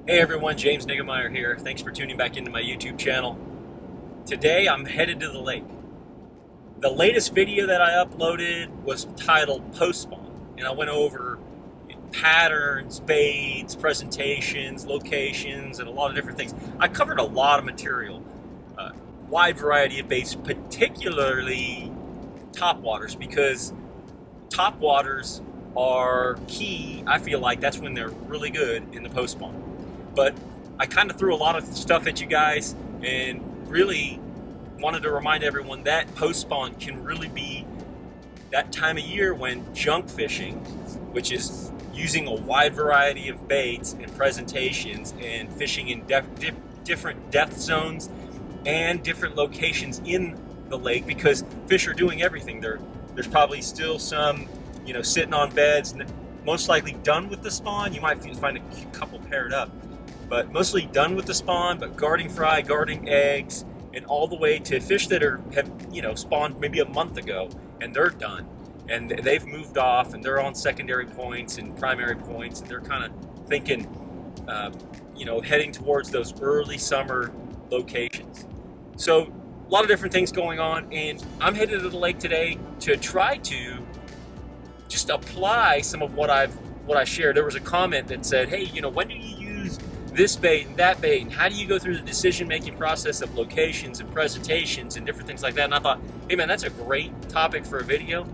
Hey everyone, James Niggemeyer here. Thanks for tuning back into my YouTube channel. Today I'm headed to the lake. The latest video that I uploaded was titled Post Spawn, and I went over patterns, baits, presentations, locations, and a lot of different things. I covered a lot of material, wide variety of baits, particularly topwaters, because topwaters are key. I feel like that's when they're really good in the post spawn. But I kind of threw a lot of stuff at you guys and really wanted to remind everyone that post spawn can really be that time of year when junk fishing, which is using a wide variety of baits and presentations and fishing in different depth zones and different locations in the lake, because fish are doing everything. There's probably still some, sitting on beds, most likely done with the spawn. You might find a couple paired up, but mostly done with the spawn, but guarding fry, guarding eggs, and all the way to fish that have spawned maybe a month ago and they're done. And they've moved off and they're on secondary points and primary points, and they're kind of thinking, heading towards those early summer locations. So a lot of different things going on, and I'm headed to the lake today to try to just apply some of what I shared. There was a comment that said, hey, when do you use this bait and that bait, and how do you go through the decision-making process of locations and presentations and different things like that? And I thought, hey man, that's a great topic for a video.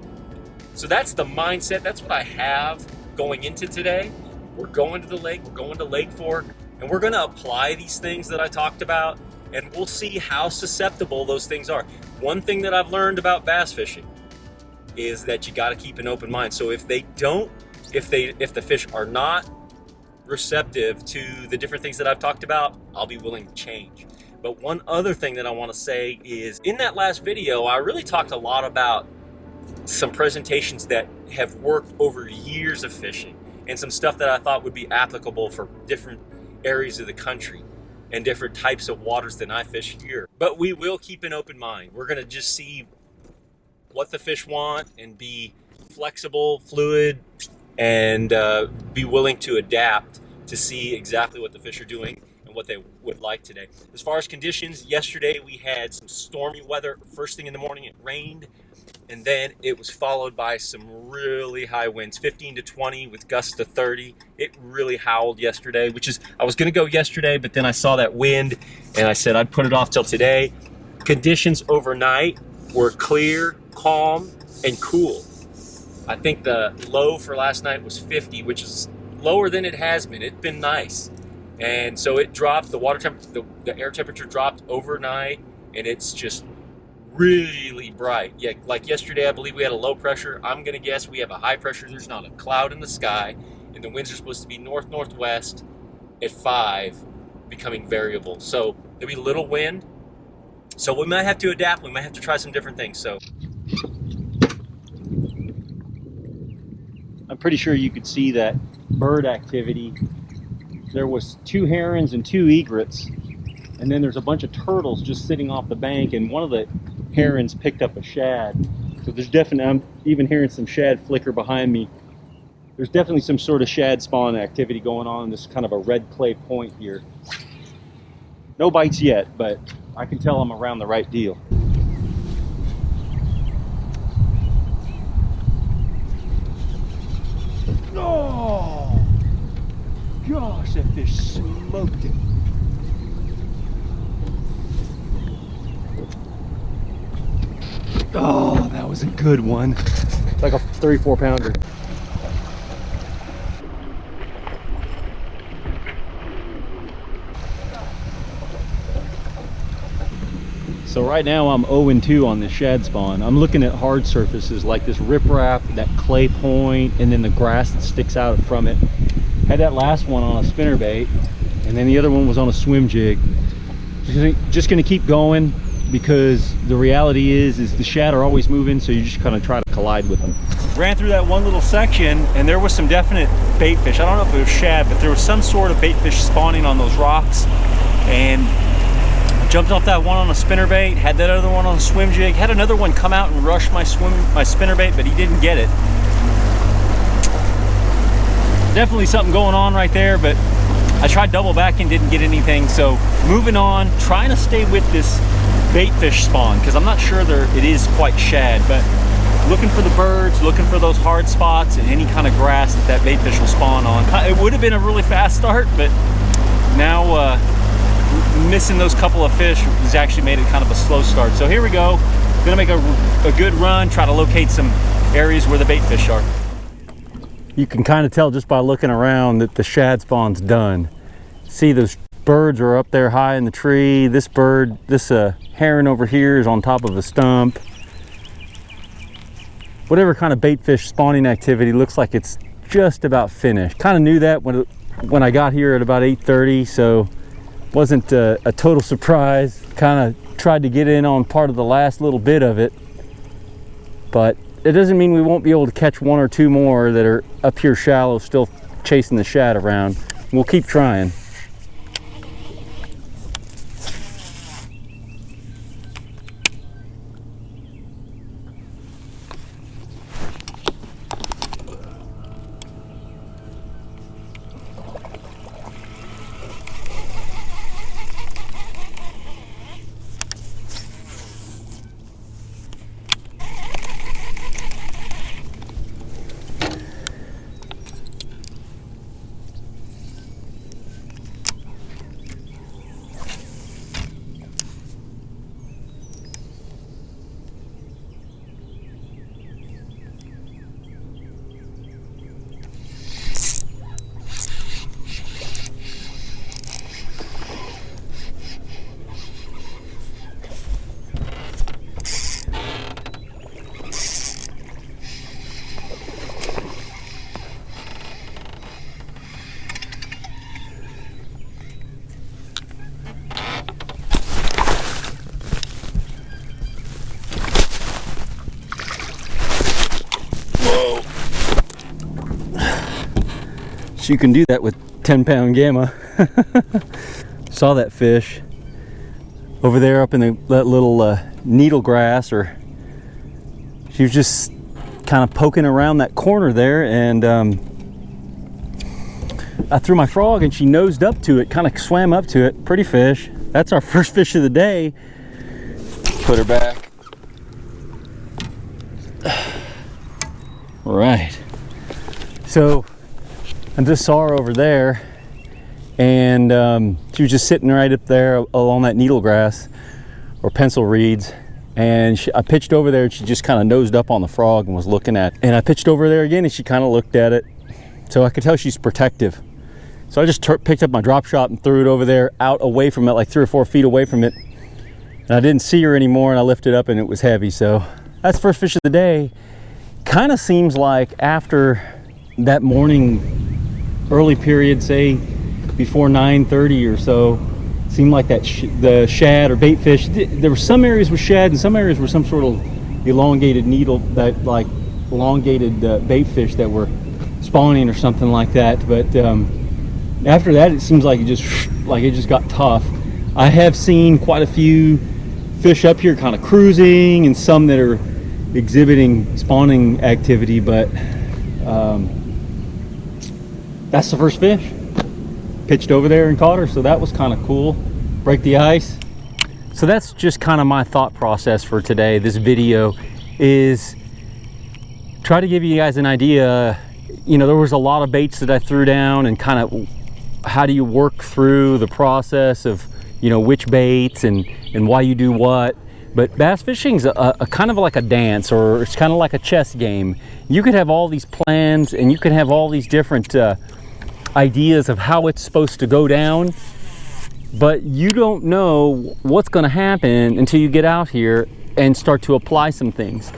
So that's the mindset, that's what I have going into today. We're going to the lake, we're going to Lake Fork, and we're gonna apply these things that I talked about, and we'll see how susceptible those things are. One thing that I've learned about bass fishing is that you gotta keep an open mind. So if the fish are not receptive to the different things that I've talked about, I'll be willing to change. But one other thing that I want to say is, in that last video, I really talked a lot about some presentations that have worked over years of fishing, and some stuff that I thought would be applicable for different areas of the country and different types of waters than I fish here. But we will keep an open mind. We're going to just see what the fish want and be flexible, fluid, and be willing to adapt to see exactly what the fish are doing and what they would like today. As far as conditions, yesterday we had some stormy weather. First thing in the morning it rained, and then it was followed by some really high winds, 15 to 20 with gusts to 30. It really howled yesterday, I was going to go yesterday, but then I saw that wind and I said I'd put it off till today. Conditions overnight were clear, calm, and cool. I think the low for last night was 50, which is lower than it has been. It's been nice. And so it dropped, the air temperature dropped overnight, and it's just really bright. Yeah, like yesterday, I believe we had a low pressure. I'm gonna guess we have a high pressure. There's not a cloud in the sky, and the winds are supposed to be north-northwest at 5, becoming variable. So there'll be little wind. So we might have to adapt. We might have to try some different things. So I'm pretty sure you could see that bird activity. There was 2 herons and 2 egrets, and then there's a bunch of turtles just sitting off the bank, and one of the herons picked up a shad. So there's definitely, I'm even hearing some shad flicker behind me. There's definitely some sort of shad spawn activity going on in this kind of a red clay point here. No bites yet, but I can tell I'm around the right deal. Oh, gosh, that fish smoked it. Oh, that was a good one. It's like a 34 pounder. So right now I'm 0-2 on this shad spawn. I'm looking at hard surfaces like this riprap, that clay point, and then the grass that sticks out from it. Had that last one on a spinnerbait, and then the other one was on a swim jig. Just gonna keep going, because the reality is the shad are always moving, so you just kind of try to collide with them. Ran through that one little section, and there was some definite bait fish. I don't know if it was shad, but there was some sort of bait fish spawning on those rocks, and Jumped off that one on a spinnerbait, had that other one on a swim jig, had another one come out and rush my spinnerbait, but he didn't get it. Definitely something going on right there, but I tried double backing, didn't get anything. So moving on, trying to stay with this bait fish spawn, because I'm not sure it is quite shad, but looking for the birds, looking for those hard spots and any kind of grass that bait fish will spawn on. It would have been a really fast start, but now missing those couple of fish has actually made it kind of a slow start. So here we go. Gonna make a good run, try to locate some areas where the bait fish are. You can kind of tell just by looking around that the shad spawn's done. See, those birds are up there high in the tree. This bird, this heron over here is on top of a stump. Whatever kind of bait fish spawning activity looks like it's just about finished. Kind of knew that when I got here at about 8:30, so wasn't a total surprise. Kind of tried to get in on part of the last little bit of it, but it doesn't mean we won't be able to catch one or two more that are up here shallow, still chasing the shad around. We'll keep trying. You can do that with 10-pound gamma. Saw that fish over there up in that little needle grass, or she was just kind of poking around that corner there, and I threw my frog and she nosed up to it, kind of swam up to it. Pretty fish. That's our first fish of the day. Put her back. Right. So I just saw her over there, and she was just sitting right up there along that needle grass or pencil reeds, and I pitched over there and she just kind of nosed up on the frog and was looking at it. And I pitched over there again and she kind of looked at it, so I could tell she's protective. So I just picked up my drop shot and threw it over there, out away from it, like 3 or 4 feet away from it, and I didn't see her anymore, and I lifted up and it was heavy. So that's the first fish of the day. Kind of seems like after that morning early period, say before 9:30 or so, seemed like that the shad or bait fish, there were some areas with shad and some areas were some sort of elongated needle, that like elongated bait fish that were spawning or something like that. But after that, it seems like it just got tough. I have seen quite a few fish up here kind of cruising, and some that are exhibiting spawning activity, but that's the first fish. Pitched over there and caught her, so that was kind of cool. Break the ice. So that's just kind of my thought process for today. This video is try to give you guys an idea. You know, there was a lot of baits that I threw down, and kind of how do you work through the process of, you know, which baits and why you do what. But bass fishing's a kind of like a dance, or it's kind of like a chess game. You could have all these plans and you could have all these different ideas of how it's supposed to go down, but you don't know what's going to happen until you get out here and start to apply some things.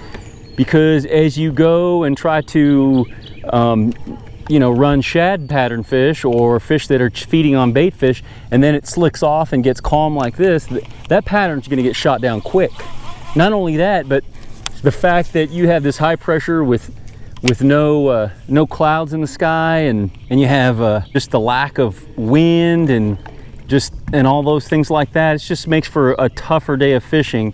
Because as you go and try to you know, run shad pattern fish or fish that are feeding on bait fish, and then it slicks off and gets calm like this, that pattern's going to get shot down quick. Not only that, but the fact that you have this high pressure with no clouds in the sky, and you have just the lack of wind and all those things like that, it just makes for a tougher day of fishing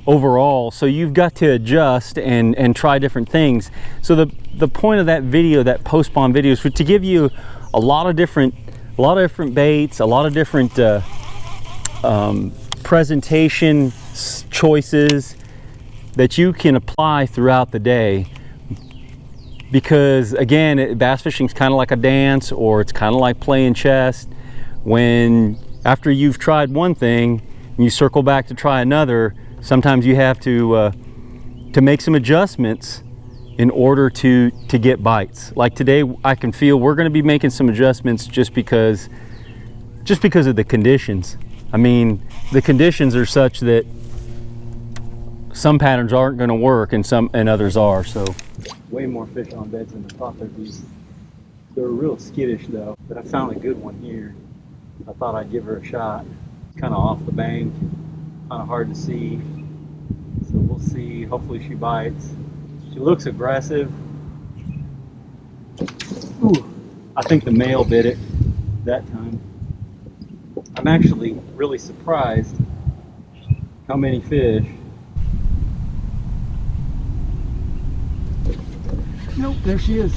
overall. So you've got to adjust and try different things. So the point of that video, that post spawn video, is to give you a lot of different a lot of different baits, a lot of different presentation choices that you can apply throughout the day. Because again, bass fishing is kind of like a dance, or it's kind of like playing chess. When after you've tried one thing and you circle back to try another, sometimes you have to make some adjustments in order to get bites. Like today, I can feel we're going to be making some adjustments just because of the conditions. I mean, the conditions are such that some patterns aren't going to work and others are. So way more fish on beds than I thought there'd be. They're real skittish though, but I found a good one here. I thought I'd give her a shot. Kind of off the bank, kind of hard to see. So we'll see. Hopefully she bites. She looks aggressive. Ooh, I think the male bit it that time. I'm actually really surprised how many fish. Nope, there she is.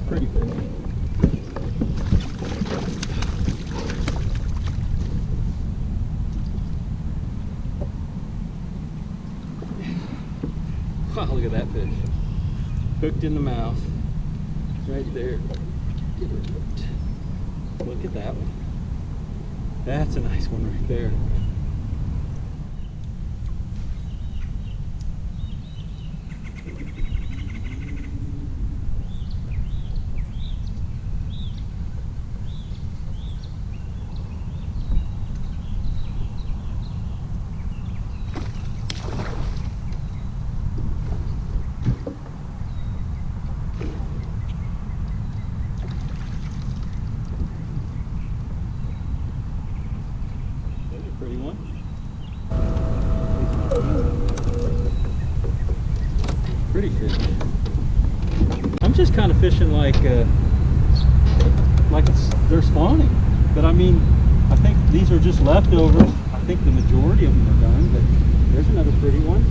Pretty fish. Wow, look at that fish. Hooked in the mouth. Right there. Get her hooked. Look at that one. That's a nice one right there. Pretty one. Pretty fish. I'm just kind of fishing like they're spawning. But I mean, I think these are just leftovers. I think the majority of them are done, but there's another pretty one.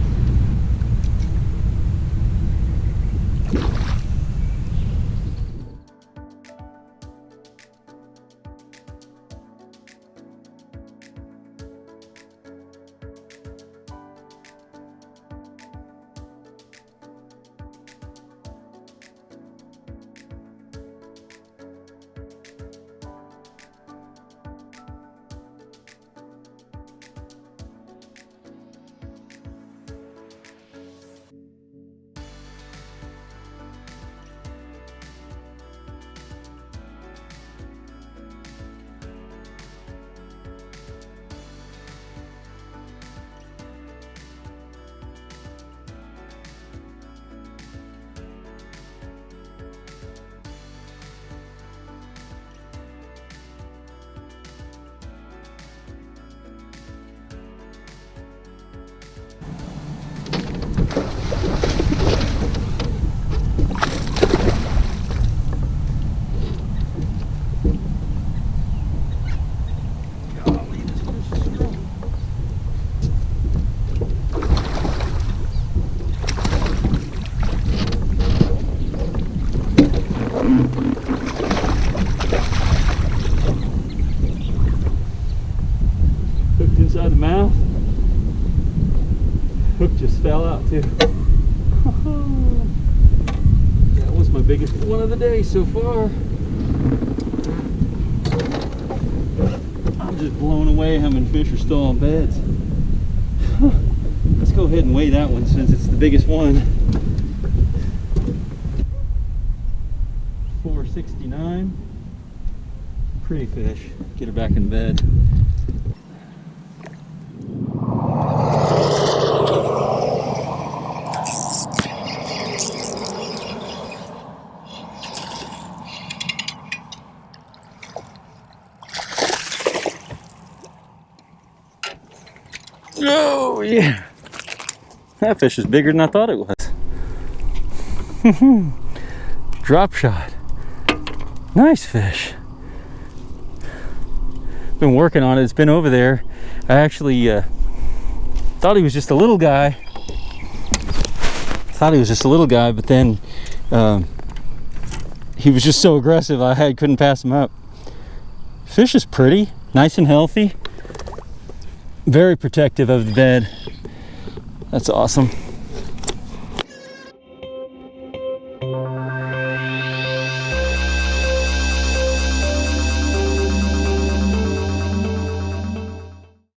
Inside the mouth. Hook just fell out too. That was my biggest one of the day so far. I'm just blown away how many fish are still on beds. Let's go ahead and weigh that one since it's the biggest one. 469. Pretty fish. Get her back in bed. Oh yeah, that fish is bigger than I thought it was. Drop shot. Nice fish. Been working on it. It's been over there. I actually thought he was just a little guy. thought he was just a little guy, but then he was just so aggressive I couldn't pass him up. Fish is pretty, nice and healthy, very protective of the bed. That's awesome.